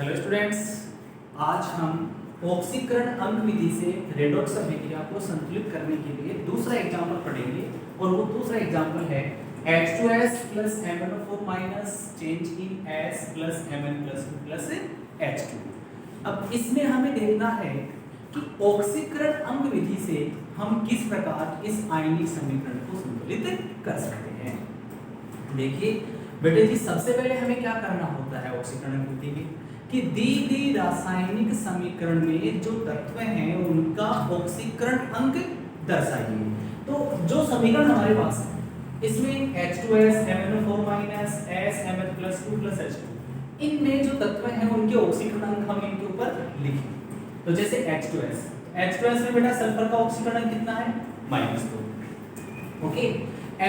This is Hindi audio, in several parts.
हेलो स्टूडेंट्स, आज हम ऑक्सीकरण अंक विधि से रेडॉक्स अभिक्रिया को संतुलित करने के लिए दूसरा एग्जांपल पढ़ेंगे और वो दूसरा एग्जांपल है H2S plus MnO4 change in S plus Mn plus 2 plus H2। अब इसमें हमें देखना है कि ऑक्सीकरण अंक विधि से हम किस प्रकार इस आयनिक समीकरण को संतुलित कर सकते हैं। देखिए बेटे जी, सबसे पहले हमें क्या करना होता है ऑक्सीकरण विधि में कि दी गई रासायनिक समीकरण में जो तत्व हैं उनका ऑक्सीकरण अंक दर्शाइए। तो जो समीकरण हमारे पास है इसमें H2S MnO4 S Mn plus 2 plus H2, इनमें जो तत्व हैं उनके ऑक्सीकरण अंक हम इनके ऊपर लिखें। तो जैसे H2S में बेटा सल्फर का ऑक्सीकरण अंक कितना है -2। ओके,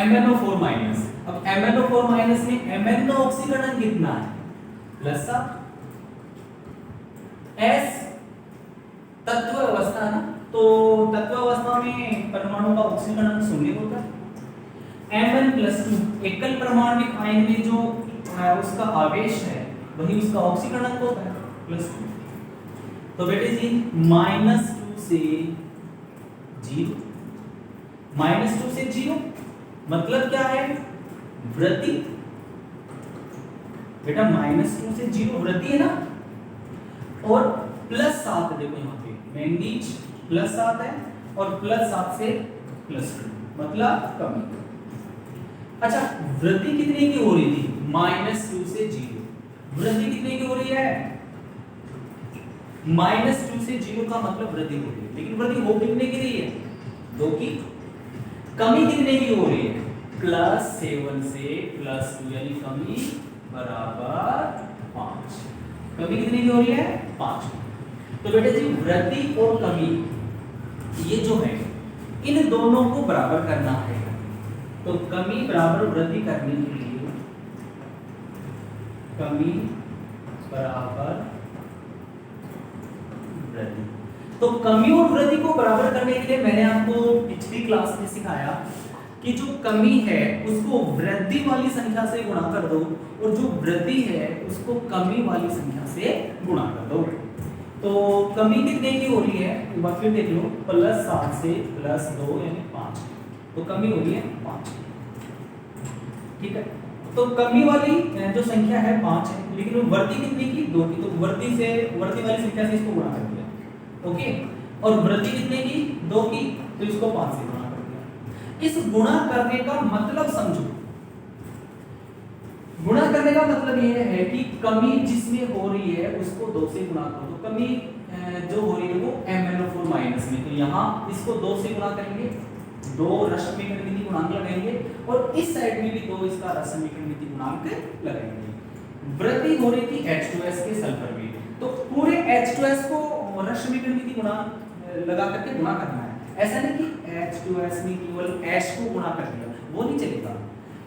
MnO4 अब MnO4 में Mn का ऑक्सीकरण अंक कितना है +7। S तत्व अवस्था ना, तो तत्व अवस्था में परमाणु का ऑक्सीकरण अंक 0 होता है। Mn plus 2 एकल परमाणविक आयन में जो उसका आवेश है वही उसका ऑक्सीकरण अंक होता है +2। तो बेटे जी -2 से 0, -2 से 0 मतलब क्या है वृद्धि। बेटा -2 से 0 वृद्धि है ना, और +7 देखो यहाँ पे मैंगनीज +7 है और +7 से +2 मतलब कमी। अच्छा, वृद्धि कितने की हो रही थी -2 से 0, वृद्धि कितने की हो रही है -2 से 0 का मतलब वृद्धि हो रही है, लेकिन वृद्धि हो कितने की रही है 2 की। कमी कितने की हो रही है +7 से +2 यानी कमी बराबर 5। कमी कितने की हो रही है 5। तो बेटे जी वृद्धि और कमी ये जो है इन दोनों को बराबर करना है। तो कमी बराबर वृद्धि करने के लिए कमी बराबर वृद्धि, तो कमी और वृद्धि को बराबर करने के लिए मैंने आपको पिछली क्लास में सिखाया कि जो कमी है उसको वृद्धि वाली संख्या से गुणा कर दो और जो वृद्धि है उसको कमी वाली संख्या से गुणा कर दो। तो कमी कितने की हो रही है एक बार फिर देख लो, +7 से +2 यानी 5, तो कमी हो रही है 5। ठीक है, तो कमी वाली जो संख्या है 5 है, लेकिन वृद्धि कितने की 2 की, तो वृद्धि वाली संख्या से इसको गुणा कर दिया। ओके, और वृद्धि कितने की 2 की, तो इसको 5 से गुणा कर दिया। इस गुणा करने का मतलब समझो, गुणा करने का मतलब यह है कि कमी जिसमें हो रही है उसको 2 से गुणा करो। तो कमी जो हो रही है वो MnO4 में, तो यहाँ इसको 2 से गुणा करेंगे, 2 रसमीकरण विधि गुणांक लगाएंगे और इस साइड में भी 2 इसका रसमीकरण विधि गुणांक लगाएंगे। वृद्धि हो रही थी H2S के सल्फर में, तो पूरे H2S को रसमीकरण विधि गुणांक लगा करके गुणा करना है। ऐसा नहीं कि H2S में केवल H को गुणा कर दिया, वो नहीं चलेगा।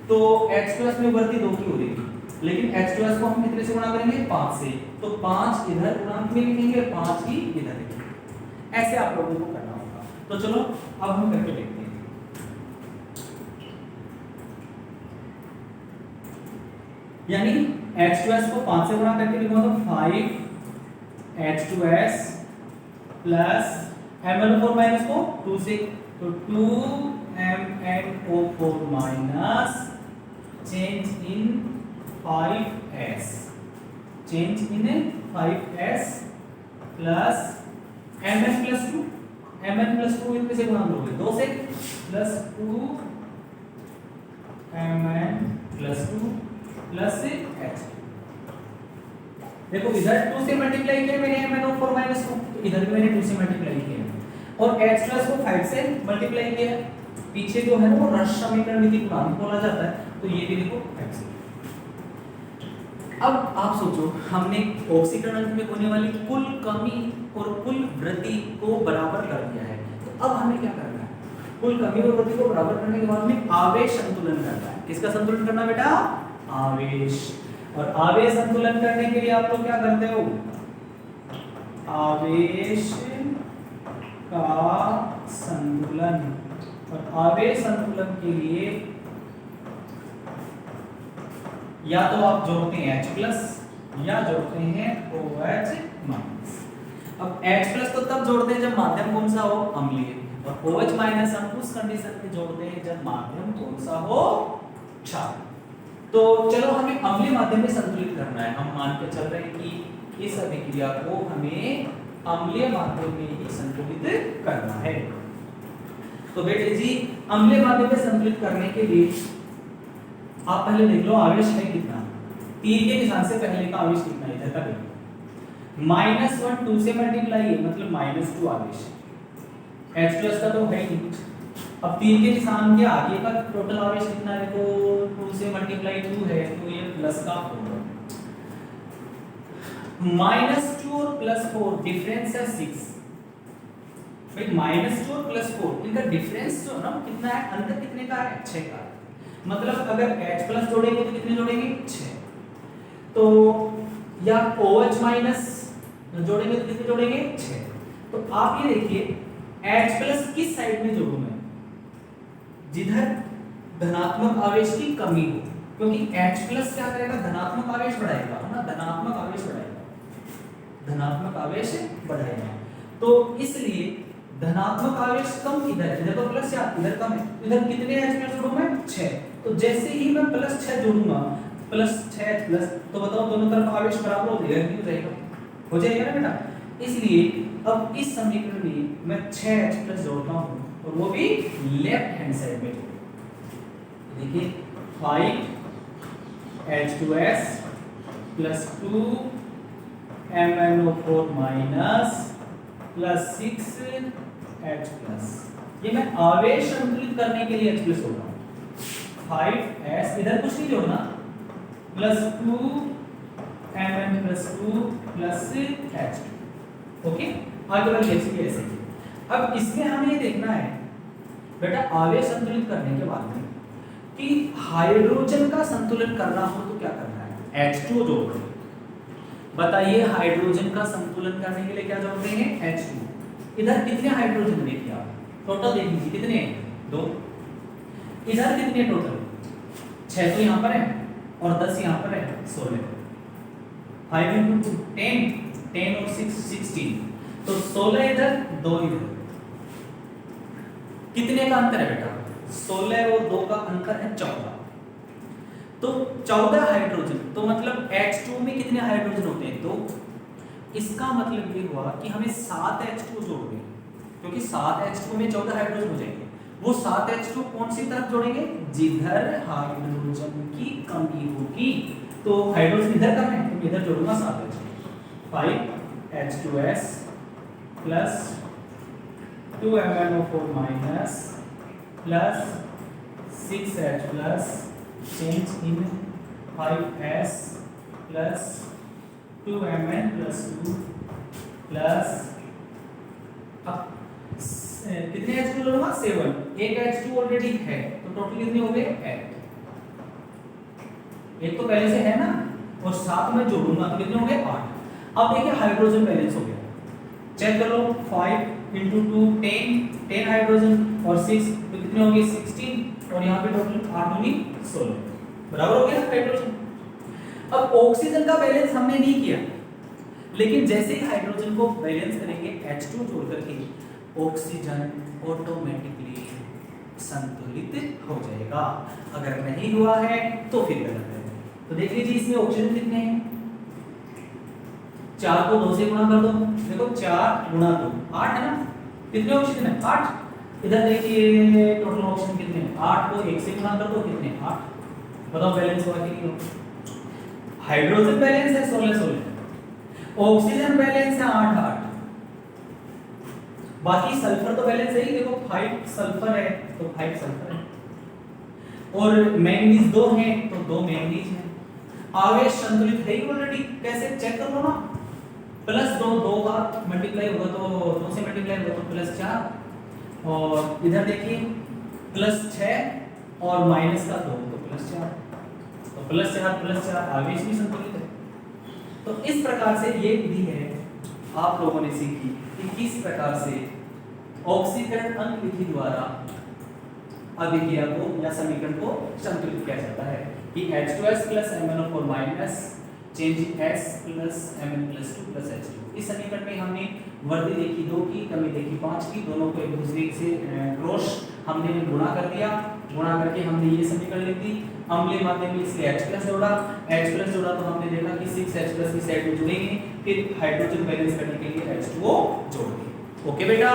तो H2S में वृद्धि 2 की हो रही थी, लेकिन H2S को हम कितने से गुणा करेंगे 5 से, तो 5 इधर गुणांक में लिखेंगे, 5 ही इधर लिखेंगे। ऐसे आप लोगों को करना होगा। तो चलो अब हम करके देखते हैं। यानी H2S को 5 से गुणा करके लिखूंगा तो 5 H2S प्लस MnO4 को 2 से, तो 2 MnO4 change in 5S, change in 5S plus Mn plus 2, Mn plus 2 इनमें से गुणा करोगे 2 से, plus 2 Mn plus 2 plus H। देखो इधर 2 से मल्टीप्लाई किया मैंने MnO4 को, इधर भी मैंने 2 से मल्टीप्लाई किया और H+ को 5 से मल्टीप्लाई किया। पीछे जो है ना वो रस समीकरण विधि गुणांक बोला जाता है, तो ये भी देखो 5 से। अब आप सोचो, हमने ऑक्सीकरण अंक में होने वाली कुल कमी और कुल वृद्धि को बराबर कर दिया है। तो अब हमें क्या करना है, कुल कमी और वृद्धि को बराबर करने के बाद में आवेश संतुलन करना है। किसका संतुलन करना बेटा आवेश। और आवेश संतुलन करने के लिए आप लोग क्या करते हो, आवेश का संतुलन। और आवेश संतुलन के लिए या तो आप जोड़ते हैं H+ या जोड़ते हैं OH माइनस। अब H प्लस तो तब जोड़ते हैं जब माध्यम कौन सा हो, अम्लीय, और OH माइनस हम उस कंडीशन में जोड़ते हैं जब माध्यम कौन सा हो, क्षार। तो चलो हमें अम्लीय माध्यम में संतुलित करना है, हम मान के चल रहे हैं कि इस अभिक्रिया को हमें अम्लीय माध्यम में ही संतुलित करना है। तो बेटे जी अम्लीय माध्यम में संतुलित करने के लिए आप पहले देख लो आवेश है कितना, तीर के निशान से पहले का आवेश कितना है, इधर का देखो -1 2 से मल्टीप्लाई है, मतलब -2 आवेश है। H प्लस का तो है ही, अब तीर के निशान के आगे का टोटल आवेश कितना है, देखो 2 से मल्टीप्लाई 2 है, तो ये प्लस का 4, -2 और +4 डिफरेंस है 6। भाई -2 और +4 इनका डिफरेंस जो है ना कितना है, अंतर कितने का है, 6 का। मतलब अगर H प्लस जोड़ेंगे तो कितने जोड़ेंगे, 6। तो या OH माइनस जोड़ेंगे तो कितने जोड़ेंगे, 6। तो आप ये देखिए H प्लस किस साइड में जोड़ूं मैं, जिधर धनात्मक आवेश की कमी हो, क्योंकि H प्लस क्या करेगा, धनात्मक आवेश बढ़ाएगा, है ना, धनात्मक आवेश बढ़ाएगा, धनात्मक आवेश बढ़ाएगा। तो इसलिए धनात्मक आवेश कम किधर है, इधर तो प्लस या इधर कम है, इधर कितने H प्लस जोड़ूं मैं, 6। तो जैसे ही मैं +6 जोड़ूंगा, +6 H प्लस, तो बताओ दोनों तरफ आवेश बराबर हो जाएगा, नहीं हो जाएगा, हो जाएगा ना बेटा। इसलिए अब इस समीकरण में मैं 6 H प्लस जोड़ता हूं, और वो भी लेफ्ट हैंड साइड में। देखिए 5 H2S plus 2 MnO4 minus plus 6 H plus, ये मैं आवेश संतुलित करने के लिए H प्लस जोड़ रहा हूं। 5S इधर कुछ नहीं जोड़ना, plus 2 Mn plus 2 plus H। Okay, आगे वाली रेसिपी ऐसे ही। अब इसमें हमें ये देखना है बेटा, आवेश संतुलित करने के बाद में कि हाइड्रोजन का संतुलन करना हो तो क्या करना है, H2 जोड़ते हैं। बताइए हाइड्रोजन का संतुलन करने के लिए क्या जोड़ते हैं, H2। इधर कितने हाइड्रोजन देखिए आप, टोटल देख लीजिए कितने हैं, 2। इधर कितने टोटल, 6 तो यहाँ पर है और 10 यहाँ पर है, 16। 5 × 2 10, 10 और 6 16, तो 16 इधर 2 इधर, कितने का अंतर है बेटा, 16 और 2 का अंतर है 14। तो 14 हाइड्रोजन, तो मतलब H2 में कितने हाइड्रोजन होते हैं, 2। इसका मतलब ये हुआ कि हमें 7 H2 जोड़ने, क्योंकि 7 H2 में 14 हाइड्रोजन हो जाएंगे। वो 7 H2 कौन सी तरफ जोड़ेंगे, जिधर हाइड्रोजन की कमी होगी। तो हाइड्रोजन इधर कम है तो इधर जोड़ूंगा 7 H2। 5 H2S plus 2 MnO4 minus plus 6 H plus, change in 5S plus 2 Mn plus 2 plus, अब कितने H2 जोड़ूंगा, 7। एक H2 ऑलरेडी है तो टोटल कितने हो गए, 8। एक तो पहले से है ना, और 7 में जोड़ूंगा तो कितने हो गए, 8। अब देखिए हाइड्रोजन बैलेंस हो गया, चेक करो 5 × 2 10 हाइड्रोजन और 6 तो कितने हो गए, 16, और यहाँ पे टोटल 8 दूनी 16, बराबर हो गया हाइड्रोजन। अब ऑक्सीजन का बैलेंस हमने नहीं किया, लेकिन जैसे ही हाइड्रोजन को बैलेंस करेंगे H2 जोड़ करके, ऑक्सीजन ऑटोमेटिकली संतुलित हो जाएगा। अगर नहीं हुआ है तो फिर गलत है। तो देख लीजिए इसमें ऑक्सीजन कितने हैं, 4 को 2 से गुणा कर दो, देखो 4 × 2 8 है ना, कितने ऑक्सीजन है, 8। इधर देखिए टोटल ऑक्सीजन कितने हैं, 8 को 1 से गुणा कर दो, कितने 8। बताओ बैलेंस हुआ कि नहीं हुआ। हाइड्रोजन बैलेंस है 16 16, ऑक्सीजन बैलेंस है 8 8, बाकी सल्फर तो बैलेंस है ही, देखो 5 सल्फर है तो 5 सल्फर है, और मैंगनीज 2 है तो 2 मैंगनीज है। आवेश संतुलित है ही ऑलरेडी, कैसे चेक कर लो ना, +2 2 का मल्टीप्लाई होगा तो 2 से मल्टीप्लाई होगा तो +4, और इधर देखिए +6 और माइनस का 2 तो +4, तो +4 आवेश भी संतुलित है। तो इस प्रकार से ये विधि है आप लोगों ने सीखी कि किस प्रकार से ऑक्सीकरण अंक विधि द्वारा अभिक्रिया को या समीकरण को संतुलित किया जाता है कि H2S plus MnO4 minus change S plus Mn plus 2 plus H2। इस समीकरण में हमने वर्दी देखी 2 की, कमी देखी 5 की, दोनों को एक दूसरे से क्रॉस हमने गुणा कर दिया, गुणा करके हमने ये समीकरण लिख दी। अम्लीय माध्यम में इसलिए H प्लस जोड़ा तो हमने देखा कि 6H प्लस की साइड में जुड़ेंगे, फिर हाइड्रोजन बैलेंस करने के लिए H2O जोड़ देंगे। ओके बेटा।